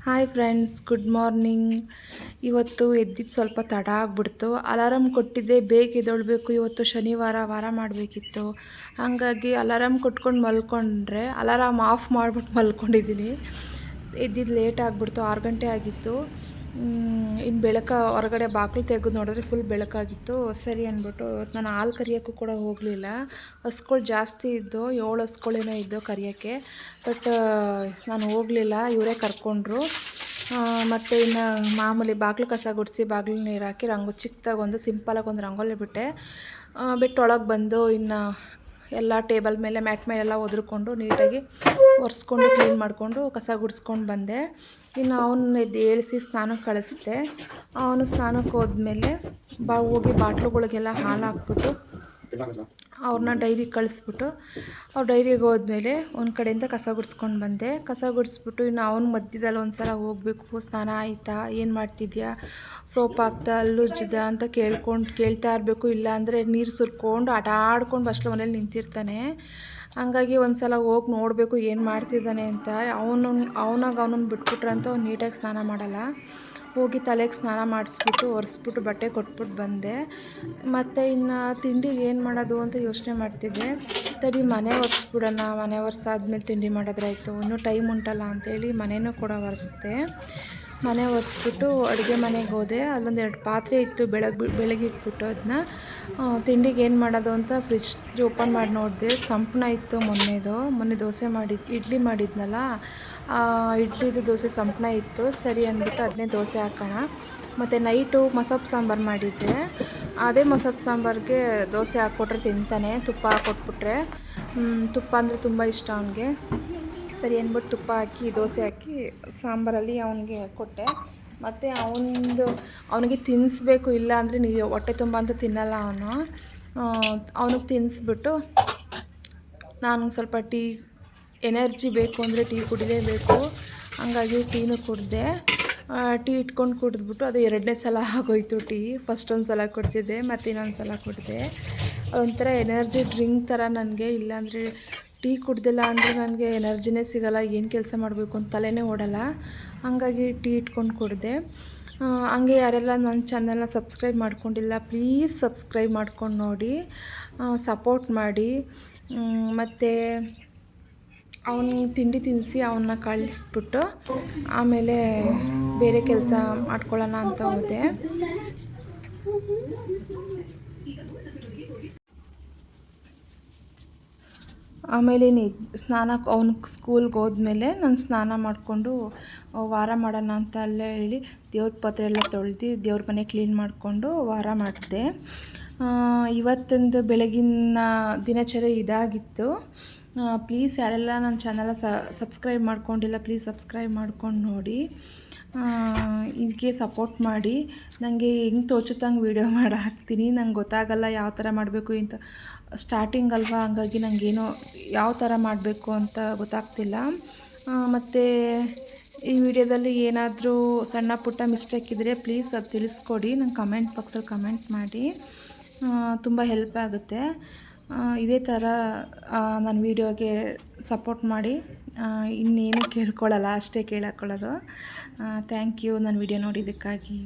Hi friends, good morning. ಇವತ್ತು ಎದ್ದಿದ್ದು ಸ್ವಲ್ಪ ತಡ ಆಗಿಬಿಡ್ತು. ಅಲಾರಮ್ ಕೊಟ್ಟಿದ್ದೆ, ಬೇಗ ಎದ್ದೇಳಬೇಕು, ಇವತ್ತು ಶನಿವಾರ ವಾರ ಮಾಡಬೇಕಿತ್ತು. ಹಾಗಾಗಿ ಅಲಾರಮ್ ಕೊಟ್ಕೊಂಡು ಮಲ್ಕೊಂಡ್ರೆ ಅಲಾರಮ್ ಆಫ್ ಮಾಡಿಬಿಟ್ಟು ಮಲ್ಕೊಂಡಿದ್ದೀನಿ. ಎದ್ದಿದ್ದು ಲೇಟ್ ಆಗಿಬಿಡ್ತು, 6 ಗಂಟೆ ಆಗಿತ್ತು. ಇನ್ನು ಹೊರಗಡೆ ಬಾಗಿಲು ತೆಗೆದು ನೋಡಿದ್ರೆ ಫುಲ್ ಬೆಳಕಾಗಿತ್ತು. ಸರಿ ಅಂದ್ಬಿಟ್ಟು ನಾನು ಹಾಲು ಕರಿಯೋಕ್ಕೂ ಕೂಡ ಹೋಗಲಿಲ್ಲ. ಹಸುಗಳು ಜಾಸ್ತಿ ಇದ್ದು, 7 ಹಸುಗಳೇನೋ ಇದ್ದು ಕರಿಯೋಕ್ಕೆ. ಬಟ್ ನಾನು ಹೋಗಲಿಲ್ಲ, ಇವರೇ ಕರ್ಕೊಂಡ್ರು. ಮತ್ತು ಇನ್ನು ಮಾಮೂಲಿ ಬಾಗಿಲು ಕಸ ಗುಡಿಸಿ ಬಾಗಿಲು ನೀರು ಹಾಕಿ ಚಿಕ್ಕದಾಗಿ ಒಂದು ಸಿಂಪಲಾಗಿ ಒಂದು ರಂಗೋಲಿ ಬಿಟ್ಟು ಒಳಗೆ ಬಂದು ಇನ್ನು ಎಲ್ಲ ಟೇಬಲ್ ಮೇಲೆ ಮ್ಯಾಟ್ ಮೇಲೆಲ್ಲ ಒದ್ರಿಕೊಂಡು ನೀಟಾಗಿ ಒರೆಸ್ಕೊಂಡು ಕ್ಲೀನ್ ಮಾಡಿಕೊಂಡು ಕಸ ಗುಡಿಸ್ಕೊಂಡು ಬಂದೆ. ಇನ್ನು ಅವನ್ನ ಏಳಿಸಿ ಸ್ನಾನಕ್ಕೆ ಕಳಿಸ್ದೆ. ಅವನು ಸ್ನಾನಕ್ಕೆ ಹೋದ್ಮೇಲೆ ಹೋಗಿ ಬಾಟ್ಲುಗಳಿಗೆಲ್ಲ ಹಾಲು ಹಾಕ್ಬಿಟ್ಟು ಅವ್ರನ್ನ ಡೈರಿಗೆ ಕಳಿಸ್ಬಿಟ್ಟು ಅವ್ರು ಡೈರಿಗೆ ಹೋದ್ಮೇಲೆ ಒಂದು ಕಡೆಯಿಂದ ಕಸ ಗುಡಿಸ್ಕೊಂಡು ಬಂದೆ. ಕಸ ಗುಡಿಸ್ಬಿಟ್ಟು ಇನ್ನು ಅವನ ಮಧ್ಯದಲ್ಲಿ ಒಂದು ಸಲ ಹೋಗಬೇಕು, ಸ್ನಾನ ಆಯಿತಾ, ಏನು ಮಾಡ್ತಿದ್ಯಾ, ಸೋಪ್ ಹಾಕ್ತಾ ಅಲ್ಲುಜ್ಜಿದ ಅಂತ ಕೇಳ್ತಾ ಇರಬೇಕು. ಇಲ್ಲಾಂದರೆ ನೀರು ಸುರ್ಕೊಂಡು ಆಟ ಆಡ್ಕೊಂಡು ಅಷ್ಟಲ ಮನೇಲಿ ನಿಂತಿರ್ತಾನೆ. ಹಂಗಾಗಿ ಒಂದು ಸಲ ಹೋಗಿ ನೋಡಬೇಕು ಏನು ಮಾಡ್ತಿದ್ದಾನೆ ಅಂತ. ಅವನನ್ನು ಬಿಟ್ಬಿಟ್ರೆ ಅಂತ ಅವ್ನು ನೀಟಾಗಿ ಸ್ನಾನ ಮಾಡಲ್ಲ. ಹೋಗಿ ತಲೆಗೆ ಸ್ನಾನ ಮಾಡಿಸ್ಬಿಟ್ಟು ಒರೆಸ್ಬಿಟ್ಟು ಬಟ್ಟೆ ಕೊಟ್ಬಿಟ್ಟು ಬಂದೆ. ಮತ್ತು ಇನ್ನು ತಿಂಡಿಗೆ ಏನು ಮಾಡೋದು ಅಂತ ಯೋಚನೆ ಮಾಡ್ತಿದ್ದೆ. ತಡಿ ಮನೆ ಒರೆಸ್ಬಿಡೋಣ, ಮನೆ ಒರೆಸಾದ್ಮೇಲೆ ತಿಂಡಿ ಮಾಡಿದ್ರಾಯ್ತು, ಇನ್ನೂ ಟೈಮ್ ಉಂಟಲ್ಲ ಅಂಥೇಳಿ ಮನೆಯೂ ಕೂಡ ಒರೆಸ್ದೆ. ಮನೆ ಒರೆಸ್ಬಿಟ್ಟು ಅಡುಗೆ ಮನೆಗೆ ಹೋದೆ. ಅಲ್ಲೊಂದು 2 ಪಾತ್ರೆ ಇತ್ತು, ಬೆಳಗ್ಗೆ ಇಟ್ಬಿಟ್ಟು ಅದನ್ನ ತಿಂಡಿಗೆ ಏನು ಮಾಡೋದು ಅಂತ ಫ್ರಿಜ್ ಓಪನ್ ಮಾಡಿ ನೋಡಿದೆ. ಸಂಪಣ ಇತ್ತು ಮೊನ್ನೆ ದೋಸೆ ಇಡ್ಲಿ ಮಾಡಿದ್ನಲ್ಲ, ಇಡ್ಲಿದು ದೋಸೆ ಸಂಪಣ ಇತ್ತು. ಸರಿ ಅಂದ್ಬಿಟ್ಟು ಅದನ್ನೇ ದೋಸೆ ಹಾಕೋಣ. ಮತ್ತು ನೈಟು ಮೊಸಪ್ಪು ಸಾಂಬಾರು ಮಾಡಿದ್ದೆ. ಅದೇ ಮೊಸಪ್ಪು ಸಾಂಬಾರಿಗೆ ದೋಸೆ ಹಾಕ್ಕೊಟ್ರೆ ತಿಂತಾನೆ, ತುಪ್ಪ ಹಾಕ್ಕೊಟ್ಬಿಟ್ರೆ. ತುಪ್ಪ ಅಂದರೆ ತುಂಬ ಇಷ್ಟ ಅವನಿಗೆ. ಸರಿ ಅಂದ್ಬಿಟ್ಟು ತುಪ್ಪ ಹಾಕಿ ದೋಸೆ ಹಾಕಿ ಸಾಂಬಾರಲ್ಲಿ ಅವನಿಗೆ ಕೊಟ್ಟೆ. ಮತ್ತು ಅವನಿಗೆ ತಿನ್ನಿಸ್ಬೇಕು, ಇಲ್ಲ ಅಂದರೆ ಹೊಟ್ಟೆ ತುಂಬ ಅಂತೂ ತಿನ್ನಲ್ಲ ಅವನು. ಅವನಿಗೆ ತಿನ್ನಿಸ್ಬಿಟ್ಟು ನಾನು ಸ್ವಲ್ಪ ಎನರ್ಜಿ ಬೇಕು ಅಂದರೆ ಟೀ ಕುಡಿಲೇಬೇಕು. ಹಂಗಾಗಿ ಟೀನೂ ಕುಡಿದೆ. ಟೀ ಇಟ್ಕೊಂಡು ಕುಡಿದ್ಬಿಟ್ಟು ಅದು 2ನೇ ಸಲ ಆಗೋಯ್ತು ಟೀ. ಫಸ್ಟ್ ಒಂದು ಸಲ ಕುಡ್ತಿದ್ದೆ, ಮತ್ತು ಇನ್ನೊಂದು ಸಲ ಕುಡಿದೆ. ಒಂಥರ ಎನರ್ಜಿ ಡ್ರಿಂಕ್ ಥರ ನನಗೆ. ಇಲ್ಲಾಂದರೆ ಟೀ ಕುಡ್ದಿಲ್ಲ ಅಂದರೆ ನನಗೆ ಎನರ್ಜಿನೇ ಸಿಗೋಲ್ಲ, ಏನು ಕೆಲಸ ಮಾಡಬೇಕು ಅಂತ ತಲೆನೇ ಓಡಲ್ಲ. ಹಾಗಾಗಿ ಟೀ ಇಟ್ಕೊಂಡು ಕುಡಿದೆ. ಹಂಗೆ ಯಾರೆಲ್ಲ ನನ್ನ ಚಾನಲ್ನ ಸಬ್ಸ್ಕ್ರೈಬ್ ಮಾಡ್ಕೊಂಡಿಲ್ಲ, ಪ್ಲೀಸ್ ಸಬ್ಸ್ಕ್ರೈಬ್ ಮಾಡ್ಕೊಂಡು ನೋಡಿ, ಸಪೋರ್ಟ್ ಮಾಡಿ. ಮತ್ತು ಅವನಿಗೆ ತಿಂಡಿ ತಿನ್ನಿಸಿ ಅವನ್ನ ಕಳಿಸ್ಬಿಟ್ಟು ಆಮೇಲೆ ಬೇರೆ ಕೆಲಸ ಮಾಡ್ಕೊಳ್ಳೋಣ ಅಂತ ಹೋದೆ. ಆಮೇಲೆ ಸ್ನಾನಕ್ಕೆ ಅವ್ನು ಸ್ಕೂಲ್ಗೆ ಹೋದ್ಮೇಲೆ ನಾನು ಸ್ನಾನ ಮಾಡಿಕೊಂಡು ವಾರ ಮಾಡೋಣ ಅಂತ ಅಲ್ಲೇ ಹೇಳಿ ದೇವ್ರ ಪಾತ್ರೆ ಎಲ್ಲ ತೊಳೆದು ದೇವ್ರ ಮನೆ ಕ್ಲೀನ್ ಮಾಡಿಕೊಂಡು ವಾರ ಮಾಡಿದೆ. ಇವತ್ತೊಂದು ಬೆಳಗಿನ ದಿನಚರಿ ಇದಾಗಿತ್ತು. ಪ್ಲೀಸ್ ಯಾರೆಲ್ಲ ನನ್ನ ಚಾನಲ್ ಸಬ್ಸ್ಕ್ರೈಬ್ ಮಾಡ್ಕೊಂಡಿಲ್ಲ, ಪ್ಲೀಸ್ ಸಬ್ಸ್ಕ್ರೈಬ್ ಮಾಡ್ಕೊಂಡು ನೋಡಿ, ಇದಕ್ಕೆ ಸಪೋರ್ಟ್ ಮಾಡಿ. ನನಗೆ ಹೆಂಗೆ ತೋಚುತ್ತಂಗೆ ವೀಡಿಯೋ ಮಾಡಿ ಹಾಕ್ತೀನಿ. ನಂಗೆ ಗೊತ್ತಾಗಲ್ಲ ಯಾವ ಥರ ಮಾಡಬೇಕು ಅಂತ, ಸ್ಟಾರ್ಟಿಂಗ್ ಅಲ್ವಾ, ಹಂಗಾಗಿ ನನಗೇನೋ ಯಾವ ಥರ ಮಾಡಬೇಕು ಅಂತ ಗೊತ್ತಾಗ್ತಿಲ್ಲ. ಮತ್ತು ಈ ವಿಡಿಯೋದಲ್ಲಿ ಏನಾದರೂ ಸಣ್ಣ ಪುಟ್ಟ ಮಿಸ್ಟೇಕ್ ಇದ್ದರೆ ಪ್ಲೀಸ್ ಅದು ತಿಳಿಸ್ಕೊಡಿ, ನಂಗೆ ಕಮೆಂಟ್ ಬಾಕ್ಸಲ್ಲಿ ಕಮೆಂಟ್ ಮಾಡಿ, ತುಂಬ ಹೆಲ್ಪ್ ಆಗುತ್ತೆ. ಇದೇ ಥರ ನನ್ನ ವೀಡಿಯೋಗೆ ಸಪೋರ್ಟ್ ಮಾಡಿ. ಇನ್ನೇನು ಕೇಳ್ಕೊಳ್ಳಲ್ಲ, ಅಷ್ಟೇ ಕೇಳಕೊಳ್ಳೋದು. ಥ್ಯಾಂಕ್ ಯು ನನ್ನ ವೀಡಿಯೋ ನೋಡಿದ್ದಕ್ಕಾಗಿ.